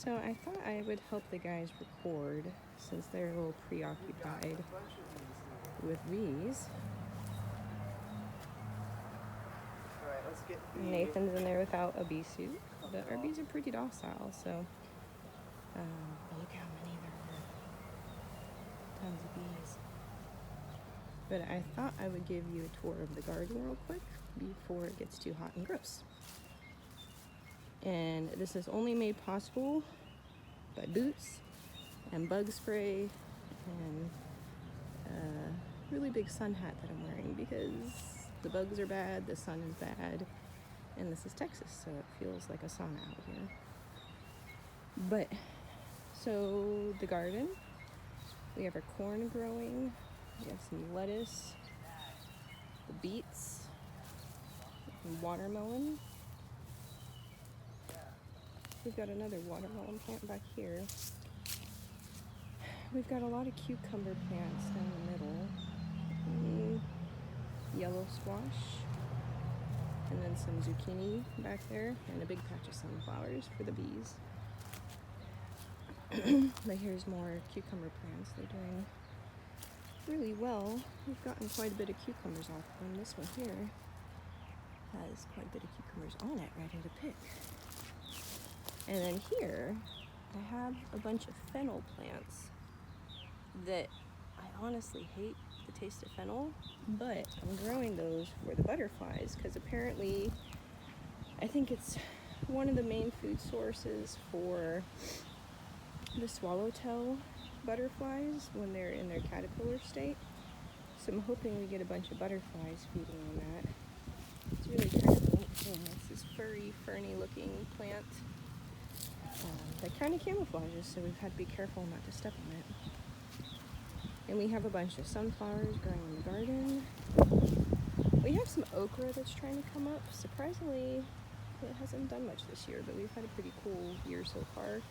So I thought I would help the guys record since they're a little preoccupied with bees. Alright, let's get the... Nathan's in there without a bee suit, but our bees are pretty docile, so look how many there are. Tons of bees. But I thought I would give you a tour of the garden real quick before it gets too hot and gross. And this is only made possible by boots and bug spray and a really big sun hat that I'm wearing because the bugs are bad, the sun is bad, and this is Texas, so it feels like a sauna out here. But, so the garden, we have our corn growing, we have some lettuce, the beets, and watermelon. We've got another watermelon plant back here. We've got a lot of cucumber plants down the middle. Yellow squash. And then some zucchini back there. And a big patch of sunflowers for the bees. But here's more cucumber plants. They're doing really well. We've gotten quite a bit of cucumbers off them. This one here has quite a bit of cucumbers on it, ready to pick. And then here, I have a bunch of fennel plants that I honestly hate the taste of fennel, but I'm growing those for the butterflies because apparently I think it's one of the main food sources for the swallowtail butterflies when they're in their caterpillar state. So I'm hoping we get a bunch of butterflies feeding on that. It's really kind of neat thing. It's this furry, ferny looking plant that kind of camouflages, so we've had to be careful not to step on it. And we have a bunch of sunflowers growing in the garden. We have some okra that's trying to come up. Surprisingly, it hasn't done much this year, but we've had a pretty cool year so far.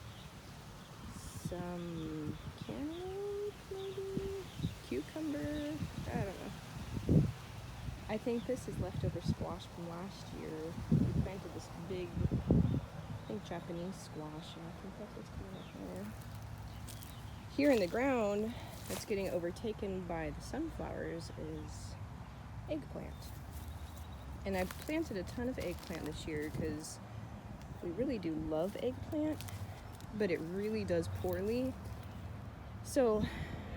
Some cantaloupe, maybe? Cucumber? I don't know. I think this is leftover squash from last year. We planted this big, I think Japanese squash, and I think that's what's coming up there. Here in the ground, that's getting overtaken by the sunflowers is eggplant. And I've planted a ton of eggplant this year because we really do love eggplant, but it really does poorly. So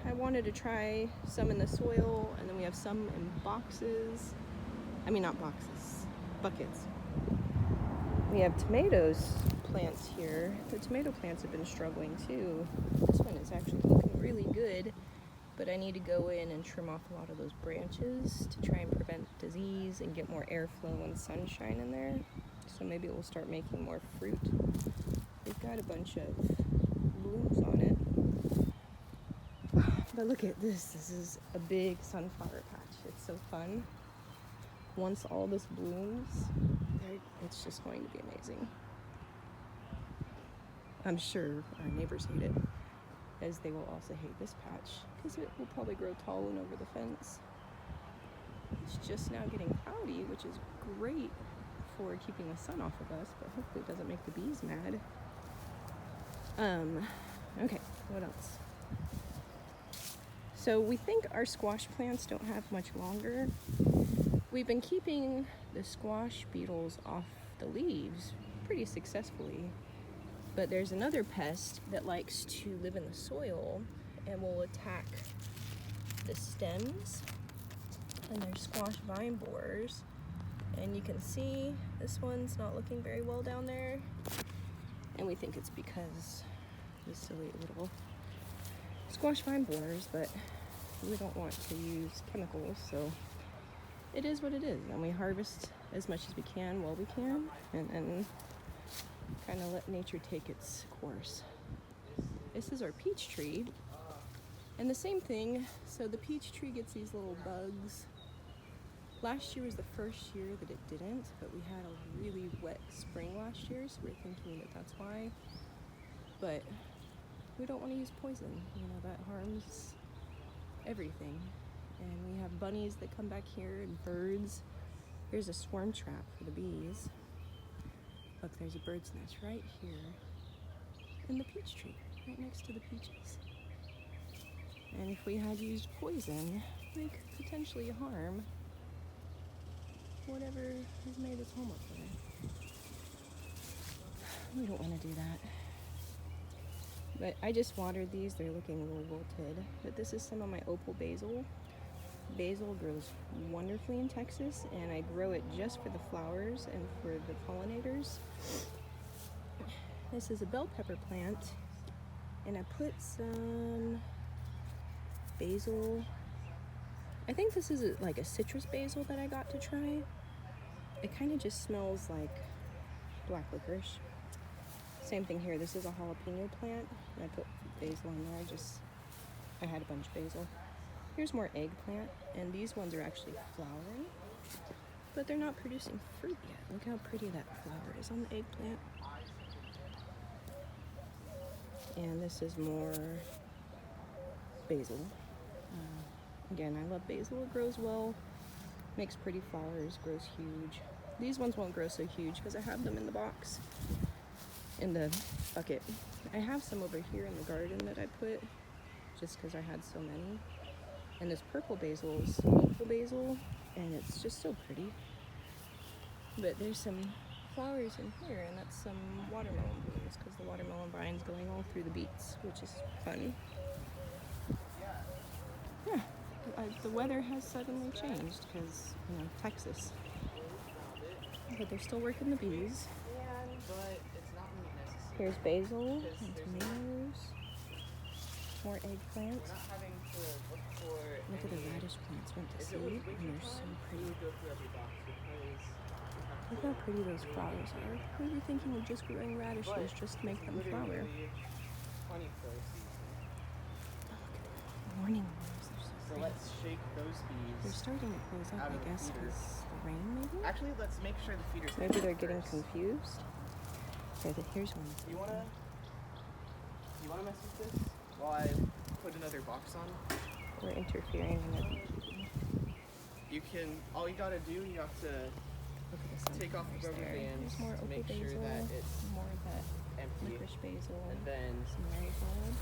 I wanted to try some in the soil, and then we have some in boxes. I mean, not boxes, buckets. We have tomatoes plants here. The tomato plants have been struggling too. This one is actually looking really good, but I need to go in and trim off a lot of those branches to try and prevent disease and get more airflow and sunshine in there. So maybe it will start making more fruit. We've got a bunch of blooms on it. But look at this. This is a big sunflower patch. It's so fun. Once all this blooms, it's just going to be amazing. I'm sure our neighbors hate it, as they will also hate this patch, because it will probably grow tall and over the fence. It's just now getting cloudy, which is great for keeping the sun off of us, but hopefully it doesn't make the bees mad. Okay, what else? So we think our squash plants don't have much longer. We've been keeping the squash beetles off the leaves pretty successfully, but there's another pest that likes to live in the soil and will attack the stems, and there's squash vine borers. And you can see this one's not looking very well down there, and we think it's because these silly little squash vine borers, but we don't want to use chemicals, so it is what it is, and we harvest as much as we can while we can, and kind of let nature take its course. This is our peach tree, and the same thing. So the peach tree gets these little bugs. Last year was the first year that it didn't, but we had a really wet spring last year, so we're thinking that that's why. But we don't want to use poison, that harms everything. And we have bunnies that come back here and birds. Here's a swarm trap for the bees. Look, there's a bird's nest right here. in the peach tree, right next to the peaches. And if we had used poison, we could potentially harm whatever has made its home up there. We don't want to do that. But I just watered these. They're looking a little wilted. But this is some of my opal basil. Basil grows wonderfully in Texas, and I grow it just for the flowers and for the pollinators. This is a bell pepper plant, and I put some basil. I think this is like a citrus basil that I got to try. It kind of just smells like black licorice. Same thing here. This is a jalapeno plant, and I put basil in there. I had a bunch of basil. Here's more eggplant, and these ones are actually flowering, but they're not producing fruit yet. Look how pretty that flower is on the eggplant. And this is more basil. Again, I love basil. It grows well, makes pretty flowers, grows huge. These ones won't grow so huge because I have them in the box, in the bucket. I have some over here in the garden that I put just because I had so many. And this purple basil is opal basil, and it's just so pretty. But there's some flowers in here, and that's some watermelon blooms because the watermelon vine's going all through the beets, which is fun. Yeah, the weather has suddenly changed because, Texas. But they're still working the bees. But it's not really necessary. Here's basil and tomatoes. More eggplants. We're not having to look for Look at the radish plants went to seed, and they're so pretty. go through every box because Look how pretty those flowers are. We were thinking of just growing radishes just to make them flower. Funny for season. Oh, look at the morning glories. They're so So pretty. let's shake those They're bees. starting to close up, out I of the guess, feeder. because the rain, maybe? Actually, let's make sure the feeder's Maybe they're empty getting first. confused. Okay, here's one. You wanna mess with this while I put another box on? We're interfering in it. You can. All you gotta do, you have to Look at this. take off the rubber There. bands There's more to opal make basil, sure that it's more of that empty, licorice basil, and then some marigold,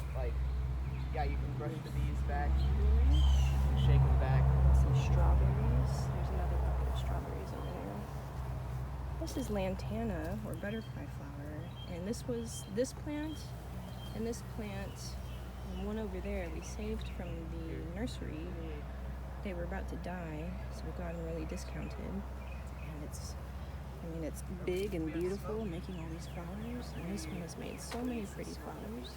you can brush the bees back, and shake them back. some strawberries. There's another bucket of strawberries over there. This is lantana, or butterfly flower, and this plant, and this plant, and one over there we saved from the nursery. They were about to die, so we got them really discounted. And it's big and beautiful, making all these flowers. And this one has made so many pretty flowers.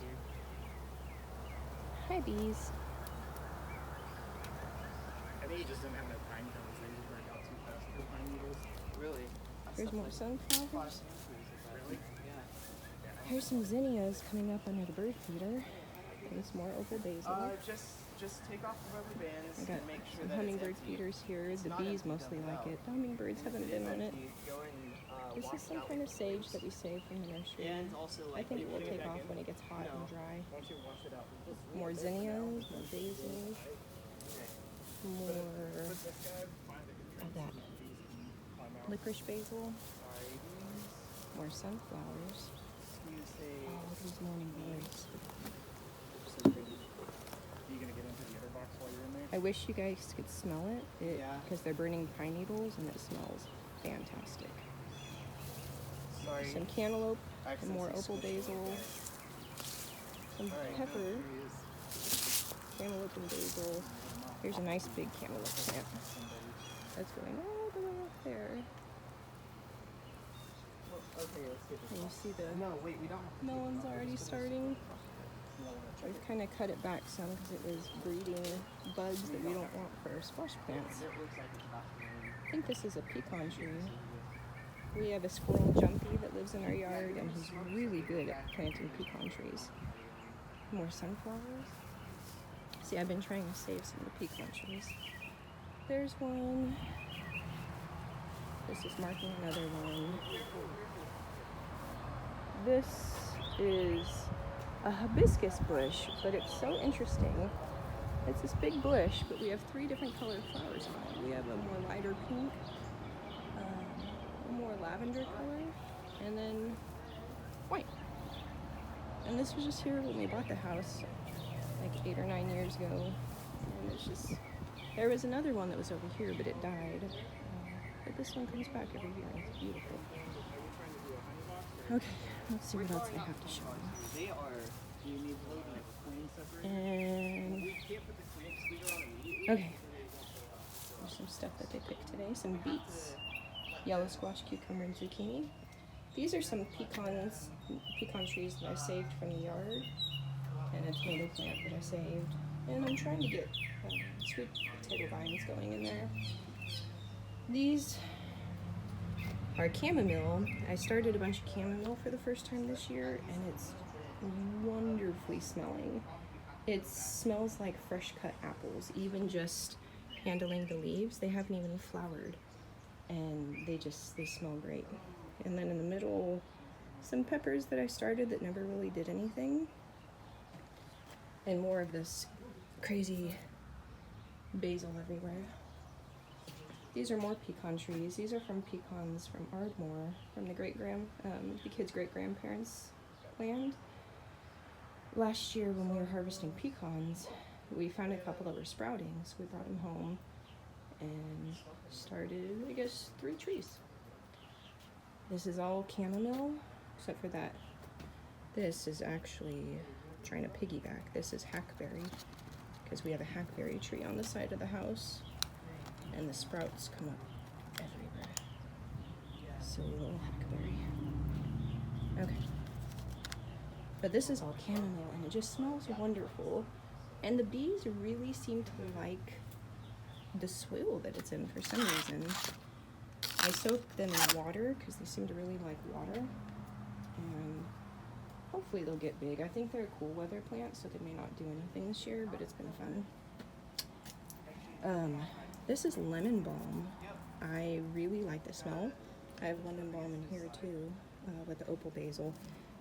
Hi, bees. I think he just didn't have enough pine cones. They just burned out too fast for pine needles. Really? Here's more sunflowers. Really? Yeah. Here's some zinnias coming up under the bird feeder. And some more opal basil. Just take off the rubber bands I got and make sure some that hummingbird it's empty. feeders here. It's The not bees empty, mostly dump like out. it. The hummingbirds haven't If been it's on it. empty, go and, This wash is it some out kind of with sage hose. that we saved from the nursery. And also, I think it will putting it take back off in? when it gets hot No. and dry. Once you wash it out, just More zinnias, more basil, more put this guy, find the good of that climb out. licorice basil, Sorry, bees. more sunflowers. Excuse Oh, look at these morning glories. So pretty. Are you gonna get into the other box while you're in there? I wish you guys could smell it, Yeah. because they're burning pine needles and it smells fantastic. Sorry. Some cantaloupe, I and more opal accidentally squished basil, it. some Alright, pepper, please. cantaloupe and basil. Here's a nice big cantaloupe plant. That's going all the way up there. Well, okay, let's get And you this. see the No, wait, we don't. have to melons take it off. already Just put this starting. off. We've kind of cut it back some because it was breeding bugs that we don't want for our squash plants. It looks like it's about to rain. I think this is a pecan tree. We have a squirrel, Jumpy, that lives in our yard, and he's really good at planting pecan trees. More sunflowers. See, I've been trying to save some of the pecan trees. There's one. This is marking another one. This is a hibiscus bush, but it's so interesting. It's this big bush, but we have 3 different colored flowers on it. We have a more lighter pink, a more lavender color, and then white. And this was just here when we bought the house, like 8 or 9 years ago. And it's just, there was another one that was over here, but it died. But this one comes back every year, and it's beautiful. Okay, let's see what else I have to show you. They are. Do you need like a queen separator? And We can't put the queen sweeter on immediately. okay, there's some stuff that they picked today. Some beets, yellow squash, cucumber, and zucchini. These are some pecan trees that I saved from the yard, and a tomato plant that I saved. And I'm trying to get sweet potato vines going in there. These are chamomile. I started a bunch of chamomile for the first time this year, and it's wonderfully smelling. It smells like fresh cut apples, even just handling the leaves. They haven't even flowered, and they smell great. And then in the middle, some peppers that I started that never really did anything, and more of this crazy basil everywhere. These are more pecan trees. These are from pecans from Ardmore, from the kids' great-grandparents' land. Last year when we were harvesting pecans, we found a couple that were sprouting, so we brought them home and started, I guess, 3 trees. This is all chamomile, except for that. This is actually trying to piggyback. This is hackberry, because we have a hackberry tree on the side of the house, and the sprouts come up everywhere. Silly little hackberry. Okay. But this is all chamomile, and it just smells wonderful. And the bees really seem to like the soil that it's in for some reason. I soak them in water because they seem to really like water. And hopefully they'll get big. I think they're a cool weather plant, so they may not do anything this year, but it's been fun. This is lemon balm. I really like the smell. I have lemon balm in here too, with the opal basil.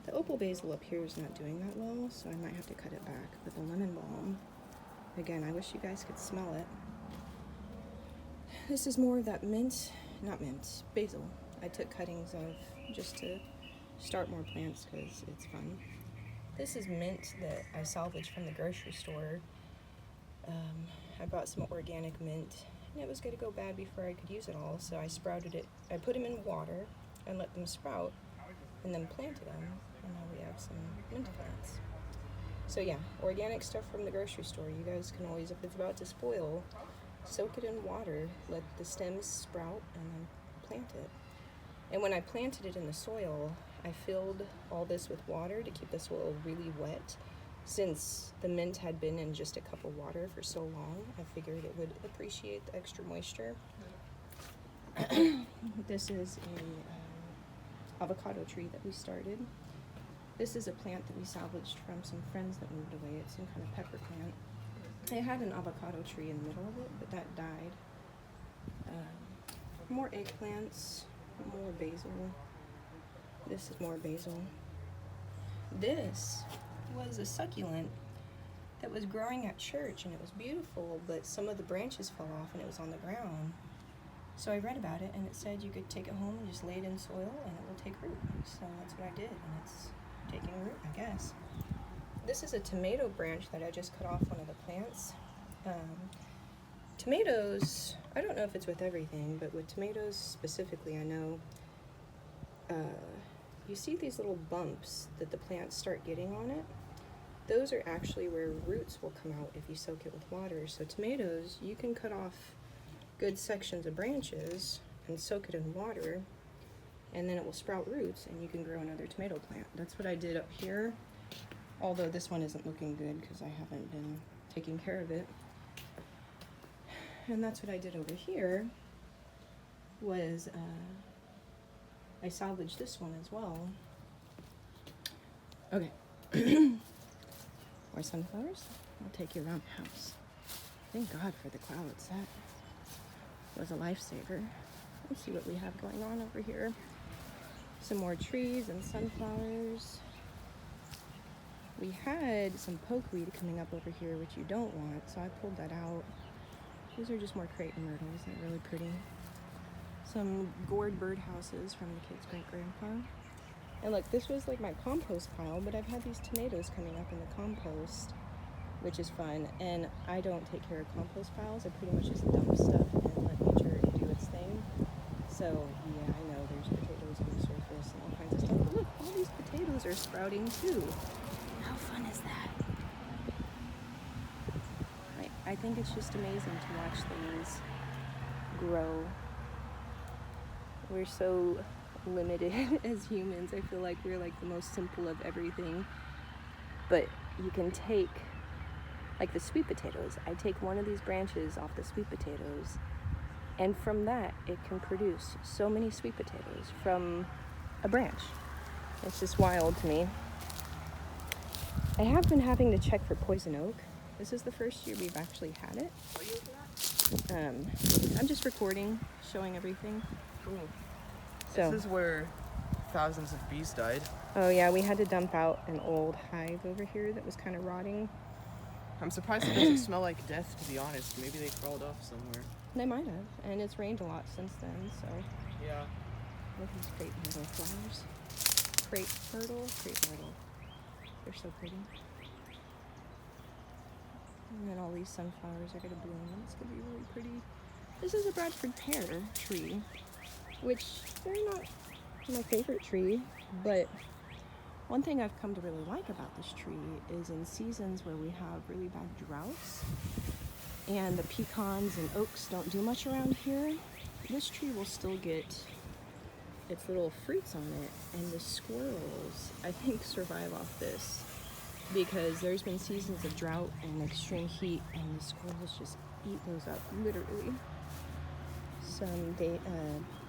The opal basil up here is not doing that well, so I might have to cut it back. But the lemon balm, again, I wish you guys could smell it. This is more of that basil. I took cuttings of just to start more plants because it's fun. This is mint that I salvaged from the grocery store. I bought some organic mint, and it was going to go bad before I could use it all, so I sprouted it. I put them in water and let them sprout, and then planted them, and now we have some mint plants. So yeah, organic stuff from the grocery store. You guys can always, if it's about to spoil, soak it in water, let the stems sprout, and then plant it. And when I planted it in the soil, I filled all this with water to keep the soil really wet. Since the mint had been in just a cup of water for so long, I figured it would appreciate the extra moisture. This is a avocado tree that we started. This is a plant that we salvaged from some friends that moved away. It's some kind of pepper plant. I had an avocado tree in the middle of it, but that died. More eggplants, more basil. This is more basil. This was a succulent that was growing at church, and it was beautiful, but some of the branches fell off and it was on the ground. So I read about it, and it said you could take it home and just lay it in soil and it will take root. So that's what I did, and it's taking root, I guess. This is a tomato branch that I just cut off one of the plants. Tomatoes, I don't know if it's with everything, but with tomatoes specifically, I know you see these little bumps that the plants start getting on it. Those are actually where roots will come out if you soak it with water. So tomatoes, you can cut off good sections of branches and soak it in water, and then it will sprout roots and you can grow another tomato plant. That's what I did up here, although this one isn't looking good because I haven't been taking care of it. And that's what I did over here was I salvaged this one as well. Okay. More sunflowers. I'll take you around the house. Thank God for the clouds. That was a lifesaver. Let's see what we have going on over here. Some more trees and sunflowers. We had some pokeweed coming up over here, which you don't want, so I pulled that out. These are just more crepe myrtles. They're really pretty. Some gourd birdhouses from the kids' great-grandpa. And look, this was like my compost pile, but I've had these tomatoes coming up in the compost, which is fun. And I don't take care of compost piles. I pretty much just dump stuff and let nature do its thing. So yeah, I know there's potatoes on the surface and all kinds of stuff. But look, all these potatoes are sprouting too. How fun is that? I think it's just amazing to watch things grow. We're so limited as humans. I feel like we're like the most simple of everything. But you can take, like the sweet potatoes, I take one of these branches off the sweet potatoes, and from that it can produce so many sweet potatoes from a branch. It's just wild to me. I have been having to check for poison oak. This is the first year we've actually had it. What are you looking at? I'm just recording, showing everything. Cool. So, This is where thousands of bees died. oh yeah, we had to dump out an old hive over here that was kind of rotting. I'm surprised it doesn't smell like death, to be honest. Maybe they crawled off somewhere. They might have, and it's rained a lot since then, so. Yeah. Look at these crepe myrtle flowers. Crepe myrtle. They're so pretty. And then all these sunflowers are gonna bloom. It's gonna be really pretty. This is a Bradford pear tree, which they're not my favorite tree, but one thing I've come to really like about this tree is in seasons where we have really bad droughts and the pecans and oaks don't do much around here, this tree will still get its little fruits on it, and the squirrels, I think, survive off this because there's been seasons of drought and extreme heat, and the squirrels just eat those up, literally. Some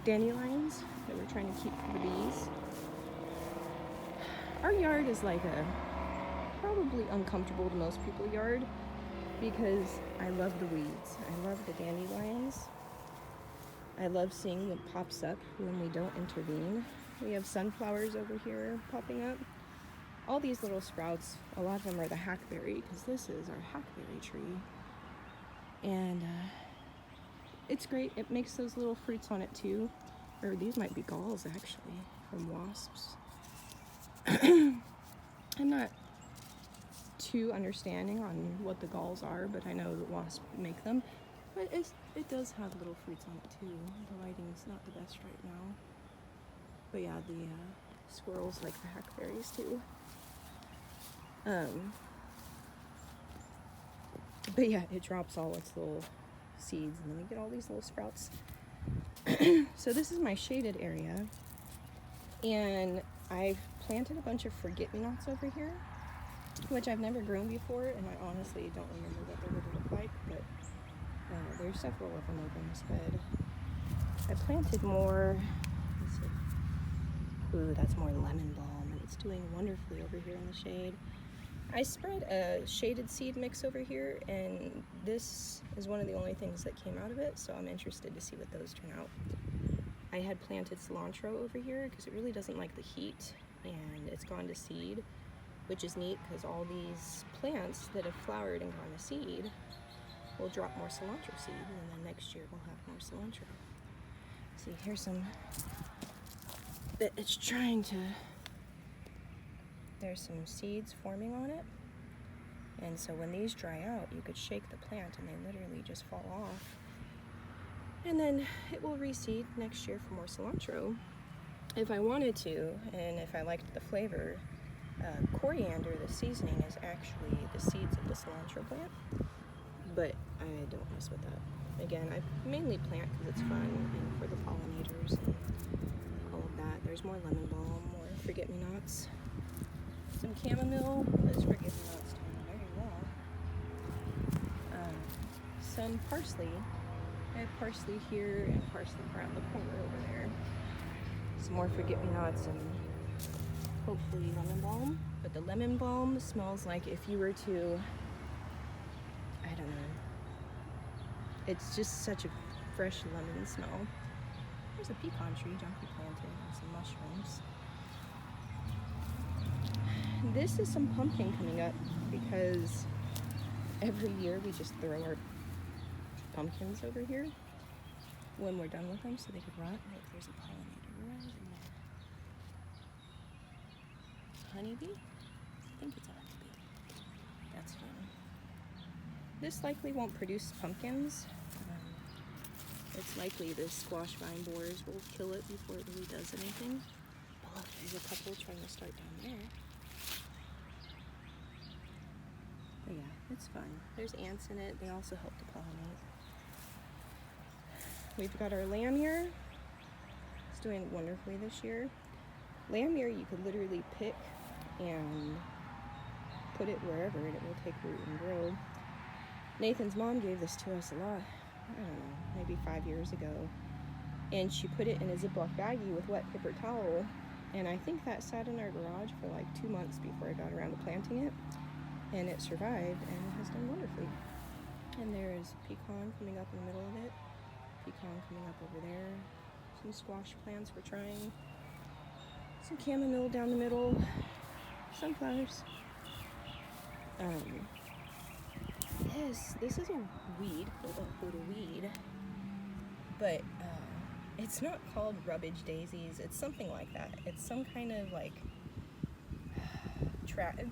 dandelions that we're trying to keep for the bees. Our yard is like a probably uncomfortable to most people's yard because I love the weeds. I love the dandelions. I love seeing what pops up when we don't intervene. We have sunflowers over here popping up. All these little sprouts, a lot of them are the hackberry because this is our hackberry tree. And it's great. It makes those little fruits on it too. Or these might be galls actually from wasps. I'm not too understanding on what the galls are, but I know that wasps make them. But it does have little fruits on it too. The lighting's not the best right now. But yeah, the squirrels like the hackberries too. But yeah, it drops all its little seeds and then we get all these little sprouts. So this is my shaded area, and I've planted a bunch of forget-me-nots over here, which I've never grown before, and I honestly don't remember what they would look like, but there's several of them over in this bed. I planted more, let's see. Ooh, that's more lemon balm, and it's doing wonderfully over here in the shade. I spread a shaded seed mix over here, and this is one of the only things that came out of it, so I'm interested to see what those turn out. I had planted cilantro over here because it really doesn't like the heat, and it's gone to seed, which is neat because all these plants that have flowered and gone to seed will drop more cilantro seed, and then next year we'll have more cilantro. See, here's some that it's trying to, there's some seeds forming on it, and so when these dry out, you could shake the plant and they literally just fall off, and then it will reseed next year for more cilantro if I wanted to, and if I liked the flavor. Coriander, the seasoning, is actually the seeds of the cilantro plant, but I don't mess with that. Again, I mainly plant because it's fun and for the pollinators and all of that. There's more lemon balm, more forget-me-nots, some chamomile. Those forget-me-nots doing very well. Some parsley. I have parsley here and parsley around the corner over there. Some more forget-me-nots and hopefully lemon balm. But the lemon balm smells like if you were to, I don't know, it's just such a fresh lemon smell. There's a pecan tree gently planted and some mushrooms. This is some pumpkin coming up because every year we just throw our pumpkins over here when we're done with them so they could rot. Look, there's a pollinator right in honeybee? I think it's a honeybee. That's fun. This likely won't produce pumpkins. It's likely the squash vine borers will kill it before it really does anything. But look, there's a couple trying to start down there. But yeah, it's fun. There's ants in it. They also help to pollinate. We've got our lambure. It's doing wonderfully this year. Lambure you could literally pick and put it wherever and it will take root and grow. Nathan's mom gave this to us a lot, I don't know, maybe 5 years ago. And she put it in a Ziploc baggie with wet paper towel. And I think that sat in our garage for like 2 months before I got around to planting it. And it survived and has done wonderfully. And there's pecan coming up in the middle of it. Pecan coming up over there. Some squash plants we're trying. Some chamomile down the middle. Sunflowers. This is a weed, quote unquote a weed, but it's not called rubbage daisies. It's something like that. It's some kind of like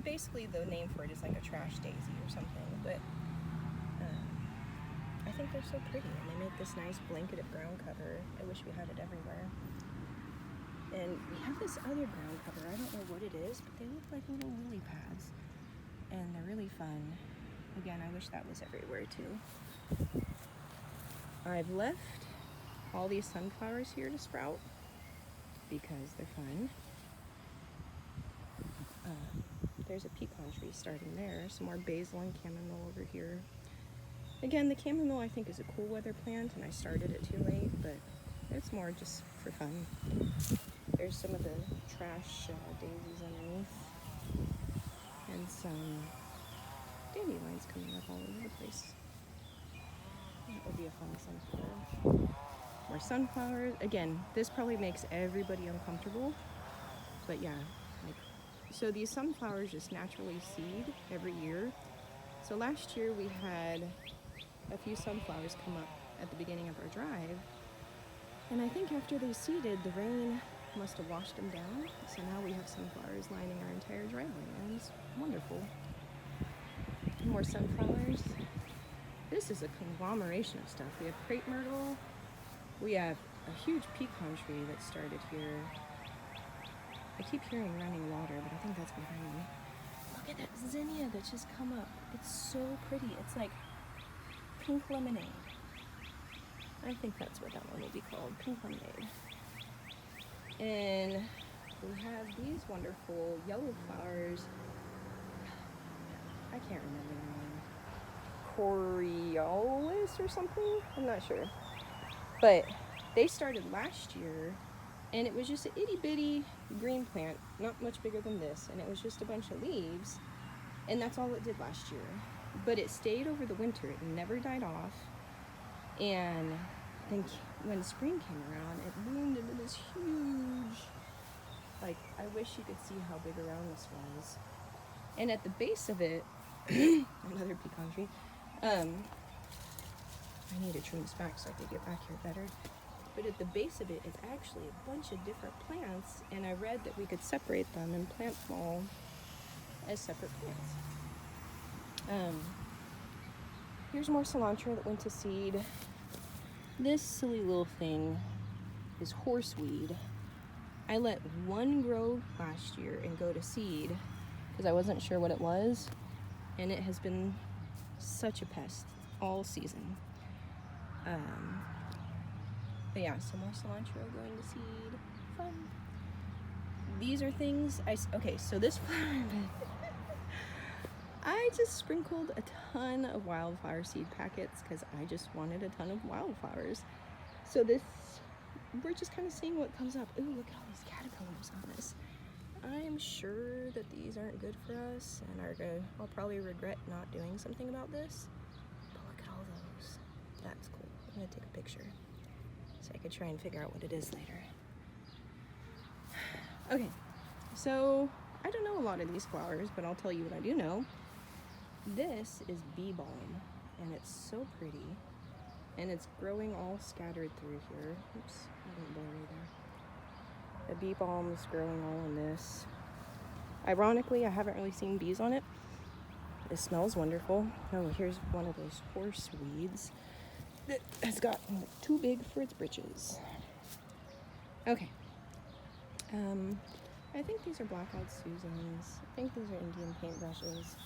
basically the name for it is like a trash daisy or something, but I think they're so pretty and they make this nice blanket of ground cover. I wish we had it everywhere. And we have this other ground cover. I don't know what it is, but they look like little lily pads and they're really fun. Again, I wish that was everywhere too. I've left all these sunflowers here to sprout because they're fun. There's a pecan tree starting there. Some more basil and chamomile over here. Again, the chamomile I think is a cool weather plant and I started it too late, but it's more just for fun. There's some of the trash daisies underneath and some dandelions coming up all over the place. That would be a fun sunflower. More sunflowers. Again, this probably makes everybody uncomfortable, but yeah. So these sunflowers just naturally seed every year. So last year we had a few sunflowers come up at the beginning of our drive, and I think after they seeded, the rain must have washed them down. So now we have sunflowers lining our entire driveway, and it's wonderful. More sunflowers. This is a conglomeration of stuff. We have crepe myrtle. We have a huge pecan tree that started here. I keep hearing running water, but I think that's behind me. Look at that zinnia that's just come up. It's so pretty. It's like pink lemonade. I think that's what that one will be called, pink lemonade. And we have these wonderful yellow flowers. I can't remember the name. Coriolis or something? I'm not sure. But they started last year, and it was just an itty bitty green plant, not much bigger than this, and it was just a bunch of leaves, and that's all it did last year. But it stayed over the winter, it never died off, and then when spring came around, it bloomed into this huge, like, I wish you could see how big around this was. And at the base of it, another pecan tree, I need to trim this back so I can get back here better. But at the base of it is actually a bunch of different plants, and I read that we could separate them and plant them all as separate plants. Here's more cilantro that went to seed. This silly little thing is horseweed. I let one grow last year and go to seed because I wasn't sure what it was, and it has been such a pest all season. But yeah, some more cilantro going to seed. Fun. These are things okay, so this flower bed, I just sprinkled a ton of wildflower seed packets because I just wanted a ton of wildflowers. So this, we're just kind of seeing what comes up. Ooh, look at all these caterpillars on this. I'm sure that these aren't good for us, and I'll probably regret not doing something about this. But look at all those. That's cool. I'm gonna take a picture so I could try and figure out what it is later. Okay, so I don't know a lot of these flowers, but I'll tell you what I do know. This is bee balm, and it's so pretty, and it's growing all scattered through here. Oops, a little blurry there. The bee balm is growing all in this. Ironically, I haven't really seen bees on it. It smells wonderful. Oh, here's one of those horseweeds that has gotten too big for its britches. Okay. I think these are black-eyed Susans. I think these are Indian paintbrushes.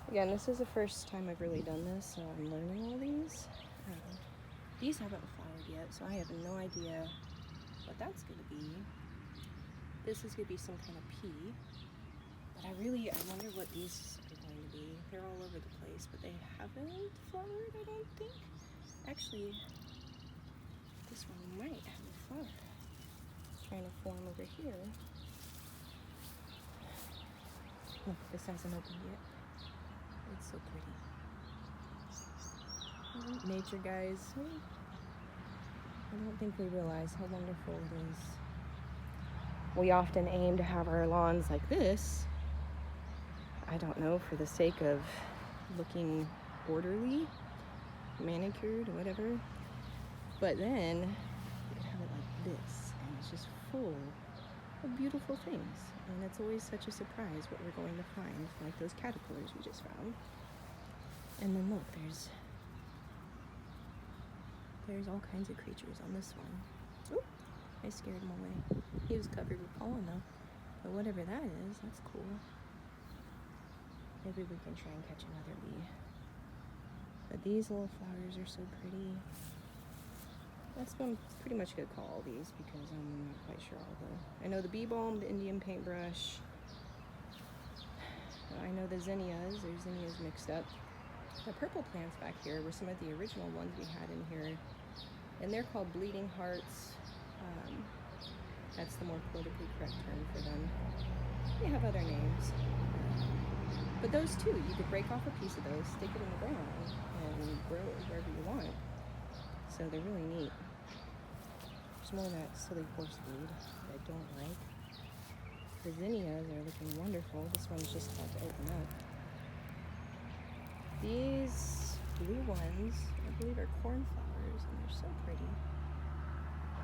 Again, this is the first time I've really done this, so I'm learning all these. These haven't flowered yet, so I have no idea what that's going to be. This is going to be some kind of pea. But I wonder what these are going to be. They're all over the place, but they haven't flowered, I don't think. Actually, this one might have a flower. Trying to form over here. Look, this hasn't opened yet. It's so pretty. Nature, guys. I don't think we realize how wonderful it is. We often aim to have our lawns like this. I don't know, for the sake of looking orderly, manicured, whatever. But then you have it like this, and it's just full of beautiful things. And it's always such a surprise what we're going to find, like those caterpillars we just found. And then look, there's all kinds of creatures on this one. Oop, I scared him away. He was covered with pollen though. But whatever that is, that's cool. Maybe we can try and catch another bee. But these little flowers are so pretty. That's what I'm pretty much gonna call all these because I'm not quite sure all the. I know the bee balm, the Indian paintbrush. I know the zinnias. There's zinnias mixed up. The purple plants back here were some of the original ones we had in here, and they're called bleeding hearts. That's the more politically correct term for them. They have other names. But those too, you could break off a piece of those, stick it in the ground, and grow it wherever you want. So they're really neat. There's more of that silly horseweed that I don't like. The zinnias are looking wonderful. This one's just about to open up. These blue ones, I believe, are cornflowers, and they're so pretty.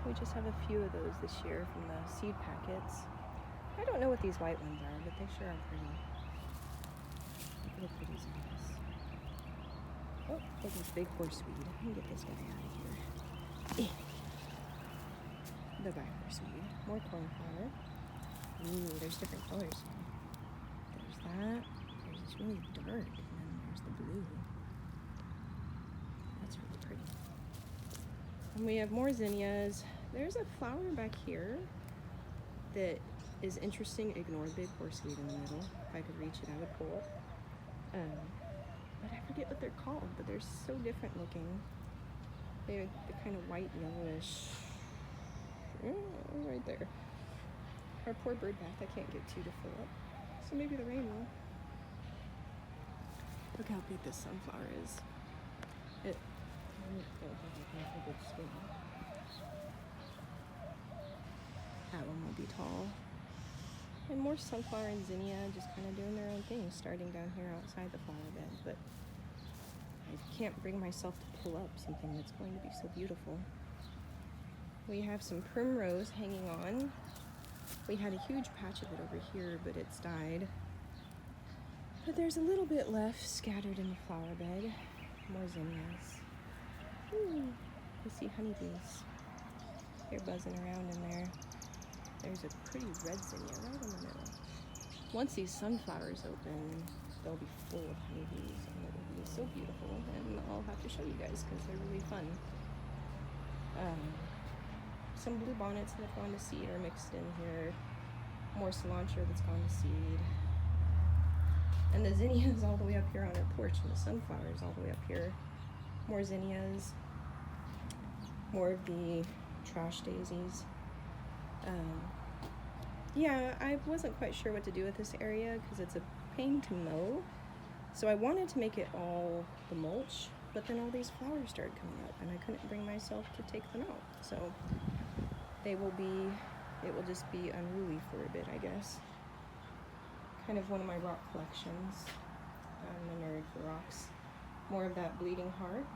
We just have a few of those this year from the seed packets. I don't know what these white ones are, but they sure are pretty. Look at pretty zinnias. Oh, look at this big horseweed. Let me get this guy out of here. The back horseweed. More cornflower. Ooh, there's different colors here. There's that. There's this really dark, and then there's the blue. That's really pretty. And we have more zinnias. There's a flower back here that is interesting. Ignore the big horseweed in the middle. If I could reach it, I would pull it. But I forget what they're called, but they're so different looking. They're kind of white, yellowish. Right there. Our poor bird bath, I can't get to fill up. So maybe the rain will. Look how big this sunflower is. That one will be tall. And more sunflower and zinnia just kind of doing their own thing, starting down here outside the flower bed. But I can't bring myself to pull up something that's going to be so beautiful. We have some primrose hanging on. We had a huge patch of it over here, but it's died. But there's a little bit left scattered in the flower bed. More zinnias. Ooh, I see honeybees. They're buzzing around in there. There's a pretty red zinnia right in the middle. Once these sunflowers open, they'll be full of honeybees, and it will be so beautiful. And I'll have to show you guys because they're really fun. Some blue bonnets that have gone to seed are mixed in here. More cilantro that's gone to seed. And the zinnias all the way up here on our porch, and the sunflowers all the way up here. More zinnias. More of the trash daisies. Yeah, I wasn't quite sure what to do with this area because it's a pain to mow. So I wanted to make it all the mulch, but then all these flowers started coming up and I couldn't bring myself to take them out. So it will just be unruly for a bit, I guess. Kind of one of my rock collections. I'm a nerd for rocks. More of that bleeding heart.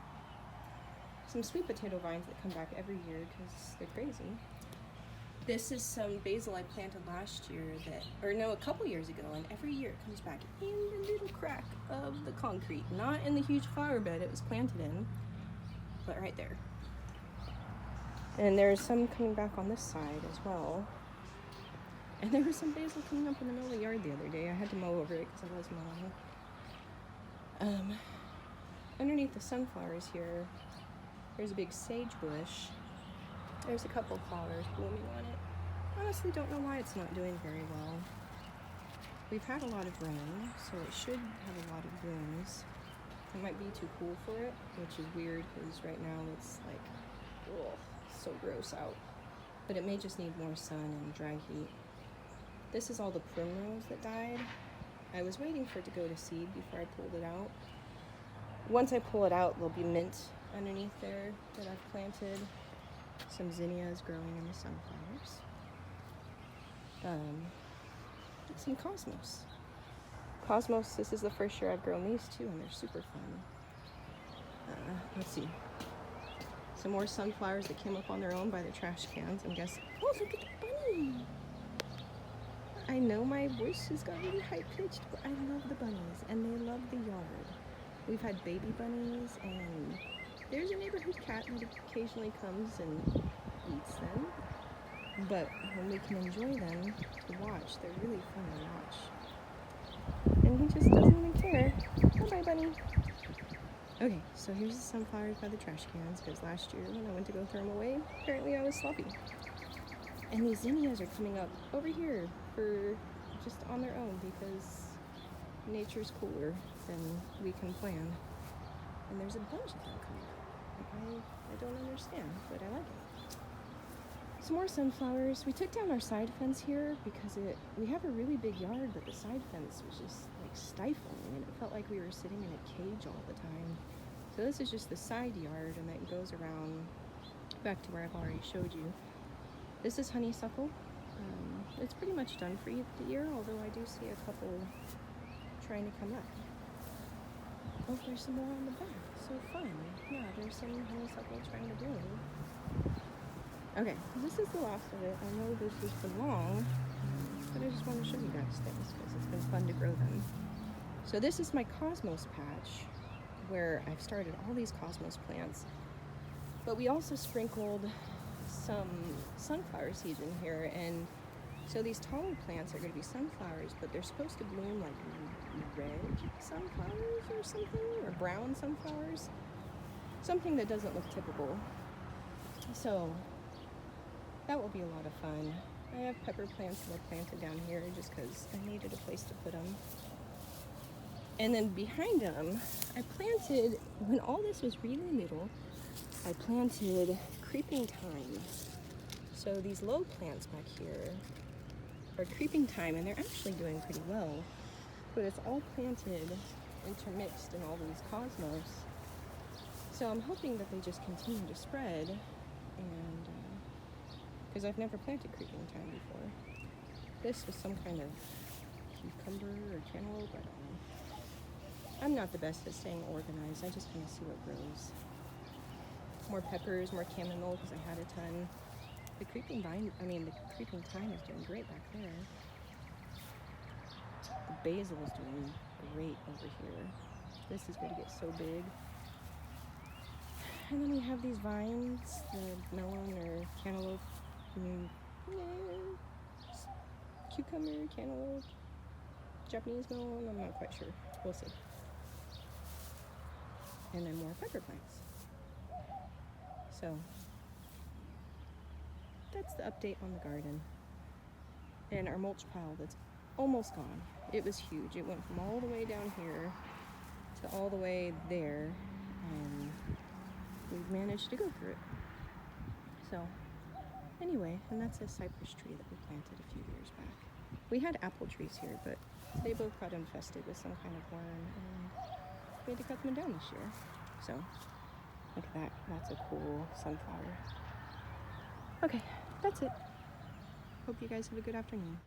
Some sweet potato vines that come back every year because they're crazy. This is some basil I planted last year a couple years ago, and every year it comes back in the little crack of the concrete. Not in the huge flower bed it was planted in, but right there. And there's some coming back on this side as well. And there was some basil coming up in the middle of the yard the other day. I had to mow over it because I was mowing. Underneath the sunflowers here, there's a big sage bush. There's a couple flowers blooming on it. Honestly, don't know why it's not doing very well. We've had a lot of rain, so it should have a lot of blooms. It might be too cool for it, which is weird because right now it's like, ugh, so gross out. But it may just need more sun and dry heat. This is all the primrose that died. I was waiting for it to go to seed before I pulled it out. Once I pull it out, there'll be mint underneath there that I've planted. Some zinnias growing in the sunflowers. Some cosmos. Cosmos, this is the first year I've grown these two, and they're super fun. Let's see. Some more sunflowers that came up on their own by the trash cans. I'm guessing. Oh, look at the bunny! I know my voice has got really high-pitched, but I love the bunnies, and they love the yard. We've had baby bunnies, and there's a neighborhood cat that occasionally comes and eats them. But when we can enjoy them to watch, they're really fun to watch. And he just doesn't even care. Bye-bye, bunny. Okay, so here's the sunflowers by the trash cans, because last year when I went to go throw them away, apparently I was sloppy. And these zinnias are coming up over here for just on their own, because nature's cooler than we can plan. And there's a bunch of them coming up. I don't understand, but I like it. Some more sunflowers. We took down our side fence here because we have a really big yard, but the side fence was just like stifling, and it felt like we were sitting in a cage all the time. So this is just the side yard, and that goes around back to where I've already showed you. This is honeysuckle. It's pretty much done for the year, although I do see a couple trying to come up. Oh, there's some more on the back. So fun. Yeah, there's some honeysuckle trying to bloom. Okay, this is the last of it. I know this has been long, but I just want to show you guys things because it's been fun to grow them. So this is my cosmos patch where I've started all these cosmos plants, but we also sprinkled some sunflower seeds in here, and so these taller plants are going to be sunflowers, but they're supposed to bloom like red sunflowers or something, or brown sunflowers, something that doesn't look typical. So that will be a lot of fun. I have pepper plants that are planted down here just because I needed a place to put them. And then behind them, I planted, when all this was really little, I planted creeping thyme. So these low plants back here are creeping thyme, and they're actually doing pretty well. But it's all planted, intermixed in all these cosmos. So I'm hoping that they just continue to spread, and because I've never planted creeping thyme before. This was some kind of cucumber or cantaloupe, I don't know. I'm not the best at staying organized. I just kind of see what grows. More peppers, more chamomile because I had a ton. The creeping thyme is doing great back there. The basil is doing great over here. This is going to get so big. And then we have these vines, the melon or cantaloupe, cucumber, cantaloupe, Japanese melon, I'm not quite sure. We'll see. And then more pepper plants. So that's the update on the garden. And our mulch pile that's almost gone. It was huge. It went from all the way down here to all the way there, and we've managed to go through it. So anyway, and that's a cypress tree that we planted a few years back. We had apple trees here, but they both got infested with some kind of worm, and we had to cut them down this year. So look at that. That's a cool sunflower. Okay, that's it. Hope you guys have a good afternoon.